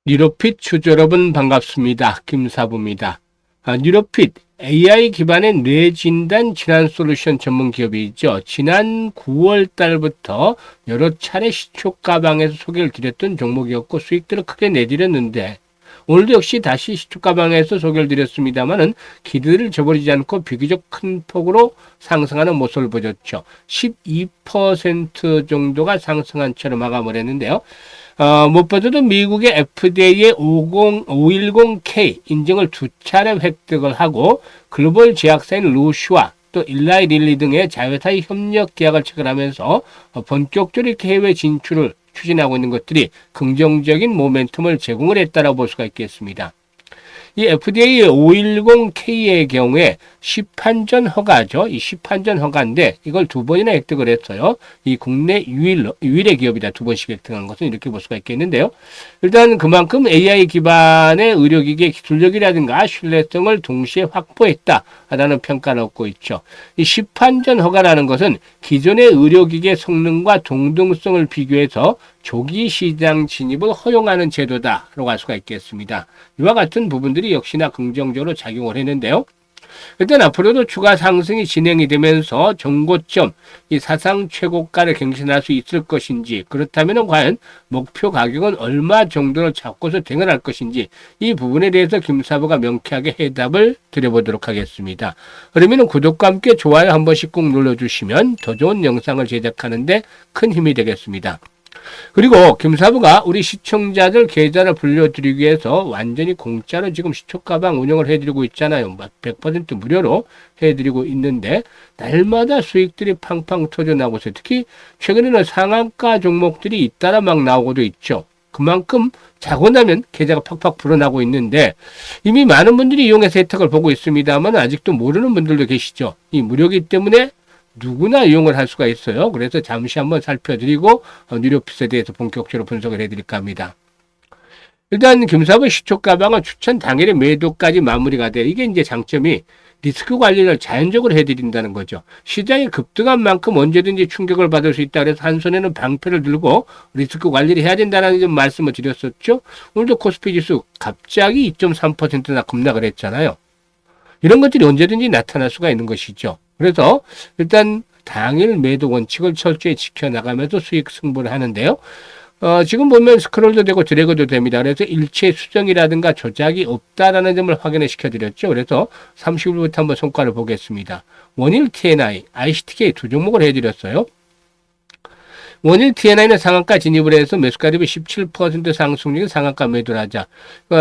뉴로핏 주주 여러분 반갑습니다. 김사부입니다. 뉴로핏 AI 기반의 뇌진단 진단 솔루션 전문 기업이죠. 지난 9월 달부터 여러 차례 시초가방에서 소개를 드렸던 종목이었고 수익들을 크게 내드렸는데 오늘도 역시 다시 시초가방에서 소개를 드렸습니다만은 기대를 저버리지 않고 비교적 큰 폭으로 상승하는 모습을 보였죠. 12% 정도가 상승한 채로 마감을 했는데요. 무엇보다도 미국의 FDA의 510K 인증을 두 차례 획득을 하고 글로벌 제약사인 루슈와 또 일라이 릴리 등의 자회사의 협력 계약을 체결하면서 본격적으로 이렇게 해외 진출을 추진하고 있는 것들이 긍정적인 모멘텀을 제공을 했다라고 볼 수가 있겠습니다. 이 FDA 510K의 경우에 시판전 허가죠. 이 시판전 허가인데 이걸 두 번이나 획득을 했어요. 이 국내 유일의 기업이다. 두 번씩 획득한 것은 이렇게 볼 수가 있겠는데요. 일단 그만큼 AI 기반의 의료기기의 기술력이라든가 신뢰성을 동시에 확보했다라는 평가를 얻고 있죠. 이 시판전 허가라는 것은 기존의 의료기기의 성능과 동등성을 비교해서 조기 시장 진입을 허용하는 제도다라고 할 수가 있겠습니다. 이와 같은 부분들이 역시나 긍정적으로 작용을 했는데요. 일단 앞으로도 추가 상승이 진행이 되면서 정고점, 이 사상 최고가를 갱신할 수 있을 것인지, 그렇다면 과연 목표 가격은 얼마 정도를 잡고서 대응할 것인지, 이 부분에 대해서 김사부가 명쾌하게 해답을 드려보도록 하겠습니다. 그러면 구독과 함께 좋아요 한 번씩 꼭 눌러주시면 더 좋은 영상을 제작하는데 큰 힘이 되겠습니다. 그리고 김사부가 우리 시청자들 계좌를 불려드리기 위해서 완전히 공짜로 지금 시초가방 운영을 해드리고 있잖아요. 100% 무료로 해드리고 있는데 날마다 수익들이 팡팡 터져나오고 있어요. 특히 최근에는 상한가 종목들이 잇따라 막 나오고도 있죠. 그만큼 자고 나면 계좌가 팍팍 불어나고 있는데 이미 많은 분들이 이용해서 혜택을 보고 있습니다만 아직도 모르는 분들도 계시죠. 이 무료이기 때문에 누구나 이용을 할 수가 있어요. 그래서 잠시 한번 살펴드리고 뉴로핏에 대해서 본격적으로 분석을 해드릴까 합니다. 일단 김사부 시초가방은 추천 당일의 매도까지 마무리가 돼. 이게 이제 장점이 리스크 관리를 자연적으로 해드린다는 거죠. 시장이 급등한 만큼 언제든지 충격을 받을 수 있다. 그래서 한 손에는 방패를 들고 리스크 관리를 해야 된다는 좀 말씀을 드렸었죠. 오늘도 코스피 지수 갑자기 2.3%나 급락을 했잖아요. 이런 것들이 언제든지 나타날 수가 있는 것이죠. 그래서 일단 당일 매도 원칙을 철저히 지켜나가면서 수익 승부를 하는데요. 지금 보면 스크롤도 되고 드래그도 됩니다. 그래서 일체 수정이라든가 조작이 없다라는 점을 확인을 시켜드렸죠. 그래서 30일부터 한번 성과를 보겠습니다. 원일 TNI, ICTK 두 종목을 해드렸어요. 원일 TNI는 상한가 진입을 해서 매수가 대비 17% 상승 중에 상한가 매도를 하자.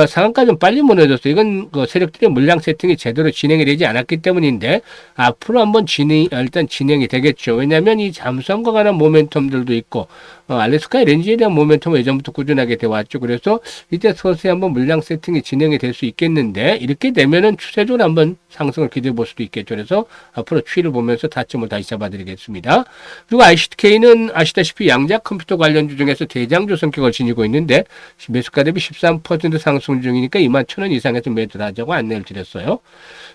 상한가 좀 빨리 무너졌어요. 이건 세력들의 물량 세팅이 제대로 진행이 되지 않았기 때문인데 앞으로 한번 일단 진행이 되겠죠. 왜냐하면 이 잠수함과 관한 모멘텀들도 있고 알래스카의 렌즈에 대한 모멘텀은 예전부터 꾸준하게 돼 왔죠. 그래서 이때 서서히 한번 물량 세팅이 진행이 될 수 있겠는데 이렇게 되면은 추세적으로 한번 상승을 기대해 볼 수도 있겠죠. 그래서 앞으로 추이를 보면서 타점을 다시 잡아드리겠습니다. 그리고 ICTK는 아시다시피 양자 컴퓨터 관련주 중에서 대장주 성격을 지니고 있는데 매수가 대비 13% 상승 중이니까 21,000원 이상에서 매도를 하자고 안내를 드렸어요.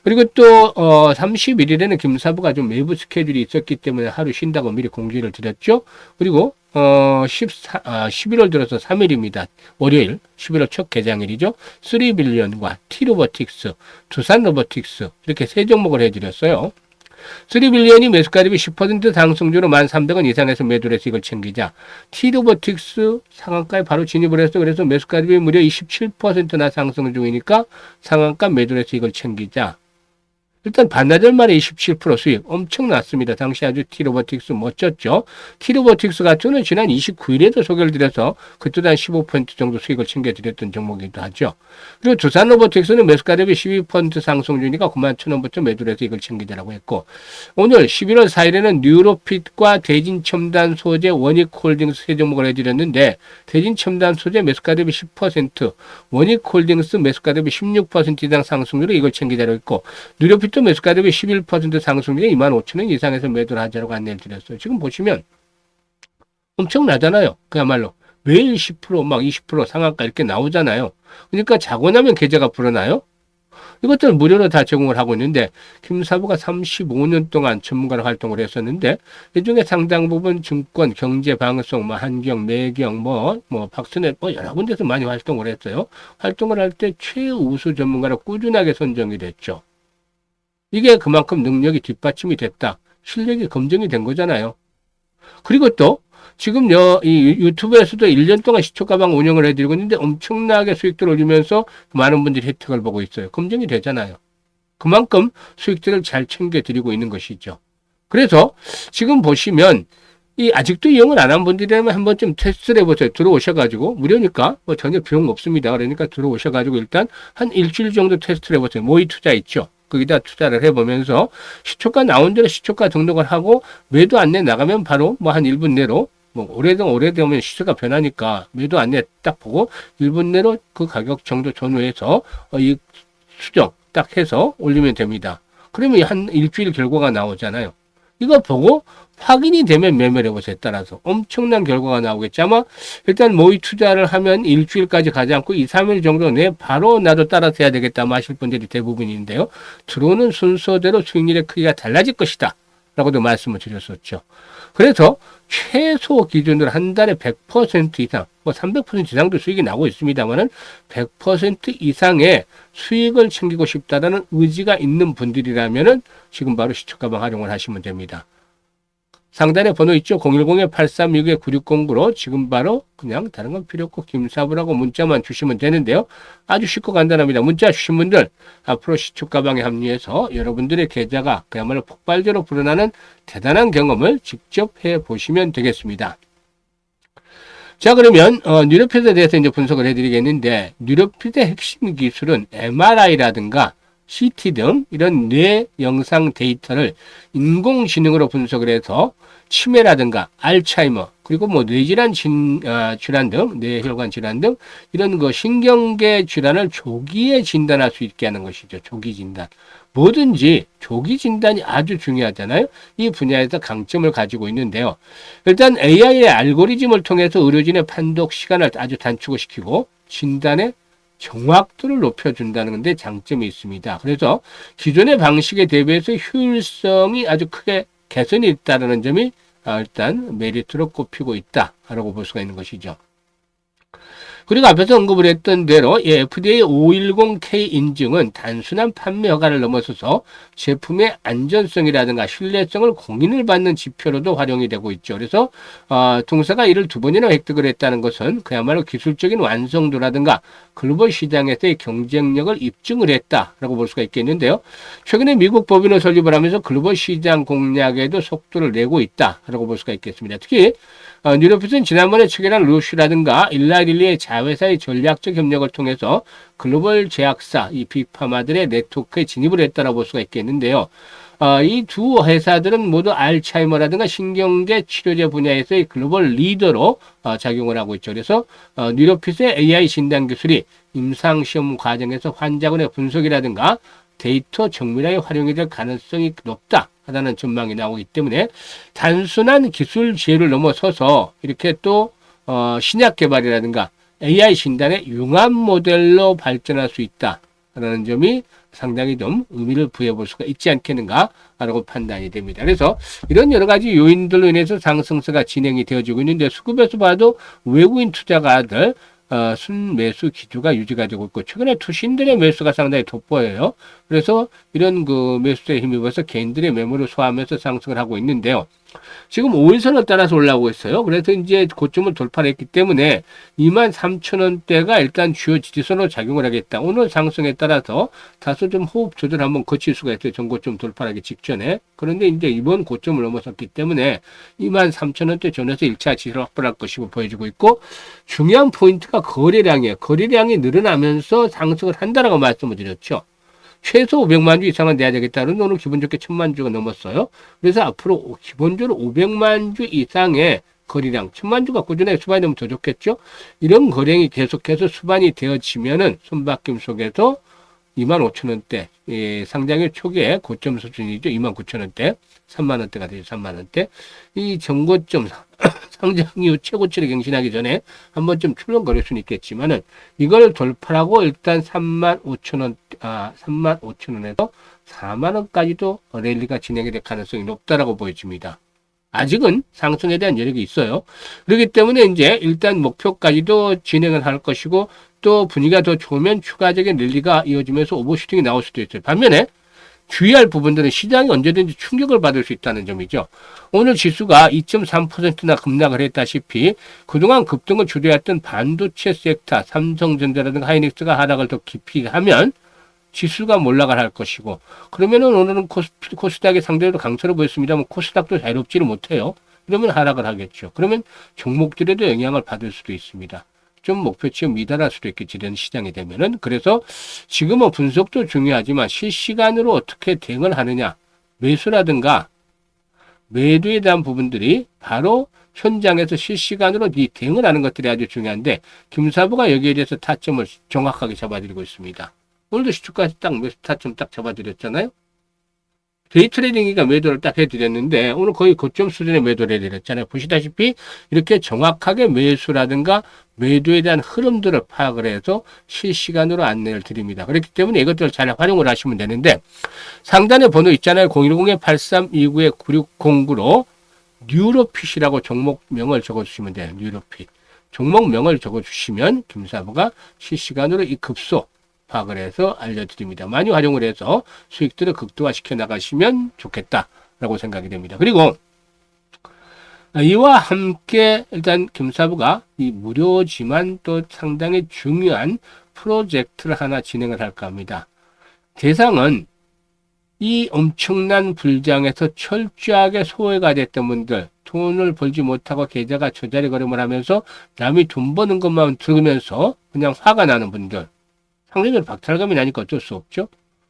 그리고 또 31일에는 김사부가 좀 외부 스케줄이 있었기 때문에 하루 쉰다고 미리 공지를 드렸죠. 그리고 11월 들어서 3일입니다. 월요일 11월 첫 개장일이죠. 3빌리언과 T로보틱스, 두산로보틱스 이렇게 세 종목을 해드렸어요. 3빌리언이 매수가 대비 10% 상승주로 1,300원 이상에서 매도를 해서 이걸 챙기자. T로보틱스 상한가에 바로 진입을 했어. 그래서 매수가 대비 무려 27%나 상승 중이니까 상한가 매도를 해서 이걸 챙기자. 일단 반나절 만에 27% 수익 엄청났습니다. 당시 아주 T로보틱스 멋졌죠. T로보틱스 같은 경우는 지난 29일에도 소개를 드려서 그때도 한 15% 정도 수익을 챙겨드렸던 종목이기도 하죠. 그리고 두산로보틱스는 매수가 대비 12% 상승 중이니까 91,000원부터 매도를 해서 이걸 챙기자라고 했고 오늘 11월 4일에는 뉴로핏과 대진첨단소재 원익홀딩스 세 종목을 해드렸는데 대진첨단소재 매수가 대비 10% 원익홀딩스 매수가 대비 16% 이상 상승률로 이걸 챙기자라고 했고 뉴로핏 또 매수가 대비 11% 상승 중에 25,000원 이상에서 매도를 하자고 안내를 드렸어요. 지금 보시면 엄청나잖아요. 그야말로 매일 10% 막 20% 상한가 이렇게 나오잖아요. 그러니까 자고 나면 계좌가 불어나요. 이것들 무료로 다 제공을 하고 있는데 김사부가 35년 동안 전문가로 활동을 했었는데 이 중에 상당 부분 증권, 경제, 방송, 뭐 한경, 매경, 뭐 박스넷 여러 군데서 많이 활동을 했어요. 활동을 할 때 최우수 전문가로 꾸준하게 선정이 됐죠. 이게 그만큼 능력이 뒷받침이 됐다. 실력이 검증이 된 거잖아요. 그리고 또 지금 이 유튜브에서도 1년 동안 시초가방 운영을 해드리고 있는데 엄청나게 수익들을 올리면서 많은 분들이 혜택을 보고 있어요. 검증이 되잖아요. 그만큼 수익들을 잘 챙겨드리고 있는 것이죠. 그래서 지금 보시면 아직도 이용을 안 한 분들이라면 한번 좀 테스트를 해보세요. 들어오셔가지고 무료니까 전혀 비용 없습니다. 그러니까 들어오셔가지고 일단 한 일주일 정도 테스트를 해보세요. 모의 투자 있죠. 거기다 투자를 해보면서 시초가 나온 대로 시초가 등록을 하고 매도 안내 나가면 바로 한 1분 내로 오래되면 시세가 변하니까 매도 안내 딱 보고 1분 내로 그 가격 정도 전후해서 이 수정 딱 해서 올리면 됩니다. 그러면 한 일주일 결과가 나오잖아요. 이거 보고 확인이 되면 매매를 해보세요. 따라서 엄청난 결과가 나오겠죠. 아마 일단 모의 투자를 하면 일주일까지 가지 않고 2, 3일 정도 내에 바로 나도 따라서 해야 되겠다 하실 분들이 대부분인데요. 들어오는 순서대로 수익률의 크기가 달라질 것이다 라고도 말씀을 드렸었죠. 그래서 최소 기준으로 한 달에 100% 이상, 300% 이상도 수익이 나고 있습니다만은 100% 이상의 수익을 챙기고 싶다라는 의지가 있는 분들이라면은 지금 바로 시초가방 활용을 하시면 됩니다. 상단에 번호 있죠? 010-8362-9609로 지금 바로 그냥 다른 건 필요 없고 김사부라고 문자만 주시면 되는데요. 아주 쉽고 간단합니다. 문자 주신 분들 앞으로 시초가방에 합류해서 여러분들의 계좌가 그야말로 폭발적으로 불어나는 대단한 경험을 직접 해보시면 되겠습니다. 자, 그러면 뉴로핏에 대해서 이제 분석을 해드리겠는데 뉴로핏의 핵심 기술은 MRI라든가 CT 등 이런 뇌 영상 데이터를 인공지능으로 분석을 해서 치매라든가 알츠하이머 그리고 뇌질환 질환 등 뇌혈관 질환 등 이런 신경계 질환을 조기에 진단할 수 있게 하는 것이죠. 조기 진단. 뭐든지 조기 진단이 아주 중요하잖아요. 이 분야에서 강점을 가지고 있는데요. 일단 AI의 알고리즘을 통해서 의료진의 판독 시간을 아주 단축을 시키고 진단의 정확도를 높여준다는 건데 장점이 있습니다. 그래서 기존의 방식에 대비해서 효율성이 아주 크게 개선이 있다는 점이 일단 메리트로 꼽히고 있다라고 볼 수가 있는 것이죠. 그리고 앞에서 언급을 했던 대로 FDA 510K 인증은 단순한 판매 허가를 넘어서서 제품의 안전성이라든가 신뢰성을 공인을 받는 지표로도 활용이 되고 있죠. 그래서 동사가 이를 2번이나 획득을 했다는 것은 그야말로 기술적인 완성도라든가 글로벌 시장에서의 경쟁력을 입증을 했다라고 볼 수가 있겠는데요. 최근에 미국 법인을 설립을 하면서 글로벌 시장 공략에도 속도를 내고 있다라고 볼 수가 있겠습니다. 특히 뉴로핏은 지난번에 체결한 루슈라든가 일라릴리의 자회사의 전략적 협력을 통해서 글로벌 제약사, 이 빅파마들의 네트워크에 진입을 했다고 볼 수가 있겠는데요. 이 두 회사들은 모두 알츠하이머라든가 신경계 치료제 분야에서의 글로벌 리더로 작용을 하고 있죠. 그래서 뉴로핏의 AI 진단 기술이 임상시험 과정에서 환자군의 분석이라든가 데이터 정밀하게 활용이 될 가능성이 높다 하다는 전망이 나오기 때문에 단순한 기술 지혜를 넘어서서 이렇게 또 신약 개발이라든가 AI 진단의 융합 모델로 발전할 수 있다라는 점이 상당히 좀 의미를 부여해 볼 수가 있지 않겠는가라고 판단이 됩니다. 그래서 이런 여러 가지 요인들로 인해서 상승세가 진행이 되어지고 있는데 수급에서 봐도 외국인 투자가들 순매수 기조가 유지가 되고 있고 최근에 투신들의 매수가 상당히 돋보여요. 그래서 이런 매수세에 힘입어서 개인들의 매물을 소화하면서 상승을 하고 있는데요. 지금 5일선을 따라서 올라오고 있어요. 그래서 이제 고점을 돌파를 했기 때문에 23,000원대가 일단 주요 지지선으로 작용을 하겠다. 오늘 상승에 따라서 다소 좀 호흡 조절 한번 거칠 수가 있어요. 전고점 돌파하기 직전에. 그런데 이제 이번 고점을 넘어섰기 때문에 23,000원대 전에서 1차 지지를 확보할 것이고 보여지고 있고 중요한 포인트가 거래량이에요. 거래량이 늘어나면서 상승을 한다라고 말씀을 드렸죠. 최소 500만 주 이상은 내야 되겠다는 오늘 기분 좋게 1000만 주가 넘었어요. 그래서 앞으로 기본적으로 500만 주 이상의 거래량, 1000만 주가 꾸준하게 수반이 되면 더 좋겠죠. 이런 거래량이 계속해서 수반이 되어지면은 손바뀜 속에서 25,000원대, 예, 상장일 초기에 고점 수준이죠. 29,000원대, 3만원대가 되죠. 3만원대. 이 정고점 상장 이후 최고치를 경신하기 전에 한 번쯤 출렁거릴 수는 있겠지만은 이걸 돌파하고 일단 35,000원, 35,000원에서 4만원까지도 랠리가 진행이 될 가능성이 높다라고 보여집니다. 아직은 상승에 대한 여력이 있어요. 그렇기 때문에 이제 일단 목표까지도 진행을 할 것이고 또 분위기가 더 좋으면 추가적인 랠리가 이어지면서 오버슈팅이 나올 수도 있어요. 반면에 주의할 부분들은 시장이 언제든지 충격을 받을 수 있다는 점이죠. 오늘 지수가 2.3%나 급락을 했다시피 그동안 급등을 주도했던 반도체 섹터, 삼성전자라든가 하이닉스가 하락을 더 깊이 하면 지수가 몰락을 할 것이고 그러면은 오늘은 코스닥이 상대로 강세로 보였습니다만 코스닥도 자유롭지를 못해요. 그러면 하락을 하겠죠. 그러면 종목들에도 영향을 받을 수도 있습니다. 좀 목표치 미달할 수도 있겠지, 이런 시장이 되면은. 그래서 지금은 분석도 중요하지만 실시간으로 어떻게 대응을 하느냐, 매수라든가 매도에 대한 부분들이 바로 현장에서 실시간으로 이 대응을 하는 것들이 아주 중요한데 김사부가 여기에 대해서 타점을 정확하게 잡아드리고 있습니다. 오늘도 시초까지 딱 매수 타점 딱 잡아드렸잖아요. 데이 트레이딩이가 매도를 딱 해드렸는데 오늘 거의 고점 수준의 매도를 해드렸잖아요. 보시다시피 이렇게 정확하게 매수라든가 매도에 대한 흐름들을 파악을 해서 실시간으로 안내를 드립니다. 그렇기 때문에 이것들을 잘 활용을 하시면 되는데 상단에 번호 있잖아요. 010-8329-9609로 뉴로핏이라고 종목명을 적어주시면 돼요. 뉴로핏. 종목명을 적어주시면 김사부가 실시간으로 이 급소 파악을 해서 알려드립니다. 많이 활용을 해서 수익들을 극도화시켜 나가시면 좋겠다라고 생각이 됩니다. 그리고 이와 함께 일단 김사부가 이 무료지만 또 상당히 중요한 프로젝트를 하나 진행을 할까 합니다. 대상은 이 엄청난 불장에서 철저하게 소외가 됐던 분들, 돈을 벌지 못하고 계좌가 저자리 걸음을 하면서 남이 돈 버는 것만 들으면서 그냥 화가 나는 분들, 상대적으로 박탈감이 나니까 어쩔 수 없죠.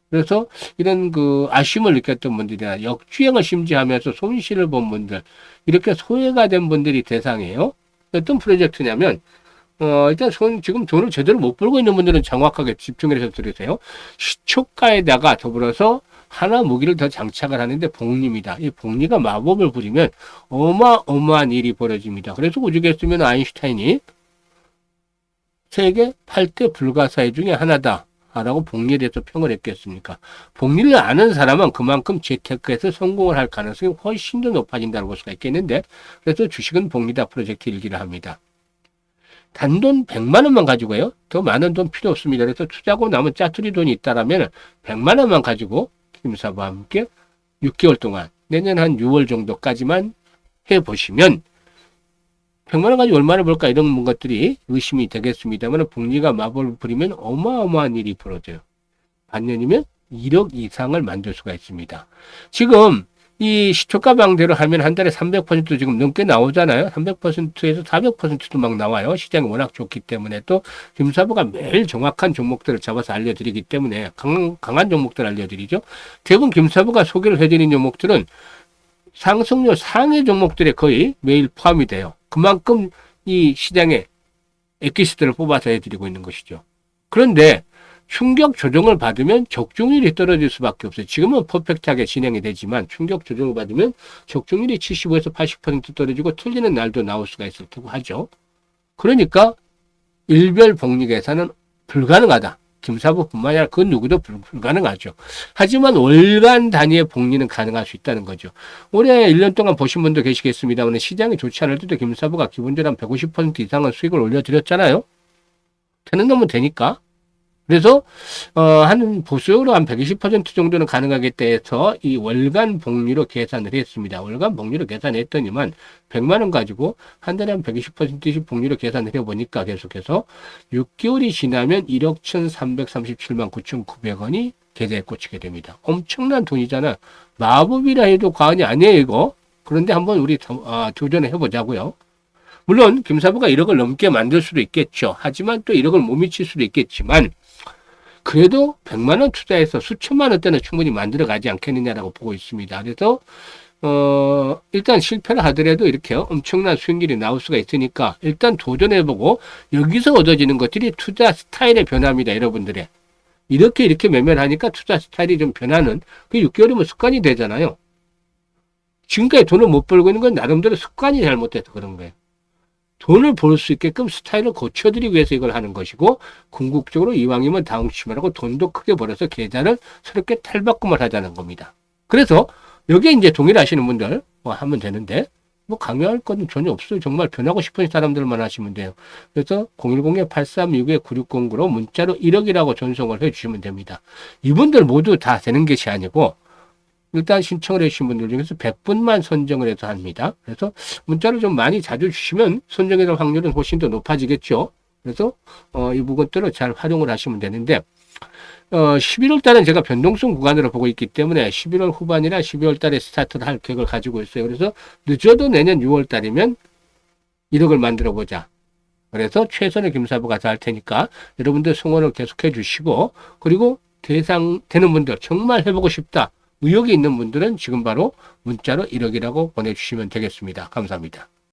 그래서 이런 그 아쉬움을 느꼈던 분들이나 역주행을 심지하면서 손실을 본 분들, 이렇게 소외가 된 분들이 대상이에요. 어떤 프로젝트냐면 일단 지금 돈을 제대로 못 벌고 있는 분들은 정확하게 집중해서 들으세요. 시초가에다가 더불어서 하나 무기를 더 장착을 하는데 복리입니다. 이 복리가 마법을 부리면 어마어마한 일이 벌어집니다. 그래서 오죽했으면 아인슈타인이 세계 8대 불가사의 중에 하나다 라고 복리에 대해서 평을 했겠습니까? 복리를 아는 사람은 그만큼 재테크에서 성공을 할 가능성이 훨씬 더 높아진다고 볼 수가 있겠는데 그래서 주식은 복리다 프로젝트 일기를 합니다. 단돈 100만 원만 가지고요. 더 많은 돈 필요 없습니다. 그래서 투자하고 남은 짜투리 돈이 있다라면 100만 원만 가지고 김사부와 함께 6개월 동안 내년 한 6월 정도까지만 해보시면 100만 원 가지고 얼마나 벌까 이런 것들이 의심이 되겠습니다만 복리가 마법을 부리면 어마어마한 일이 벌어져요. 반년이면 1억 이상을 만들 수가 있습니다. 지금 이 시초가 방대로 하면 한 달에 300% 지금 넘게 나오잖아요. 300%에서 400%도 막 나와요. 시장이 워낙 좋기 때문에 또 김사부가 매일 정확한 종목들을 잡아서 알려드리기 때문에 강한 종목들 알려드리죠. 대부분 김사부가 소개를 해드리는 종목들은 상승률 상위 종목들에 거의 매일 포함이 돼요. 그만큼 이 시장에 엑기스트를 뽑아서 해드리고 있는 것이죠. 그런데 충격 조정을 받으면 적중률이 떨어질 수밖에 없어요. 지금은 퍼펙트하게 진행이 되지만 충격 조정을 받으면 적중률이 75에서 80% 떨어지고 틀리는 날도 나올 수가 있을 테고 하죠. 그러니까 일별 복리 계산은 불가능하다. 김사부뿐만 아니라 그 누구도 불가능하죠. 하지만 월간 단위의 복리는 가능할 수 있다는 거죠. 올해 1년 동안 보신 분도 계시겠습니다만 시장이 좋지 않을 때도 김사부가 기본적으로 한 150% 이상은 수익을 올려드렸잖아요. 되는 놈은 되니까. 그래서 한 보수적으로 한 120% 정도는 가능하겠다 해서 이 월간 복리로 계산을 했습니다. 월간 복리로 계산했더니만 100만 원 가지고 한 달에 한 120%씩 복리로 계산을 해보니까 계속해서 6개월이 지나면 1억 1,337만 9,900원이 계좌에 꽂히게 됩니다. 엄청난 돈이잖아. 마법이라 해도 과언이 아니에요, 이거. 그런데 한번 우리 도전을 해보자고요. 물론 김사부가 1억을 넘게 만들 수도 있겠죠. 하지만 또 1억을 못 미칠 수도 있겠지만 그래도 100만 원 투자해서 수천만 원대는 충분히 만들어가지 않겠느냐라고 보고 있습니다. 그래서 일단 실패를 하더라도 이렇게 엄청난 수익률이 나올 수가 있으니까 일단 도전해보고 여기서 얻어지는 것들이 투자 스타일의 변화입니다. 여러분들의. 이렇게 매매를 하니까 투자 스타일이 좀 변하는, 그 6개월이면 습관이 되잖아요. 지금까지 돈을 못 벌고 있는 건 나름대로 습관이 잘못돼서 그런 거예요. 돈을 벌 수 있게끔 스타일을 고쳐드리기 위해서 이걸 하는 것이고, 궁극적으로 이왕이면 다음 주말하고 돈도 크게 벌어서 계좌를 새롭게 탈바꿈을 하자는 겁니다. 그래서 여기에 이제 동일하시는 분들 뭐 하면 되는데, 뭐 강요할 건 전혀 없어요. 정말 변하고 싶은 사람들만 하시면 돼요. 그래서 010-836-9609로 문자로 1억이라고 전송을 해주시면 됩니다. 이분들 모두 다 되는 것이 아니고, 일단 신청을 해주신 분들 중에서 100분만 선정을 해서 합니다. 그래서 문자를 좀 많이 자주 주시면 선정이 될 확률은 훨씬 더 높아지겠죠. 그래서 이 부분들을 잘 활용을 하시면 되는데, 11월 달은 제가 변동성 구간으로 보고 있기 때문에 11월 후반이나 12월 달에 스타트를 할 계획을 가지고 있어요. 그래서 늦어도 내년 6월 달이면 1억을 만들어 보자. 그래서 최선의 김사부가 다 할 테니까 여러분들 성원을 계속해 주시고, 그리고 대상 되는 분들, 정말 해보고 싶다, 의욕이 있는 분들은 지금 바로 문자로 1억이라고 보내주시면 되겠습니다. 감사합니다.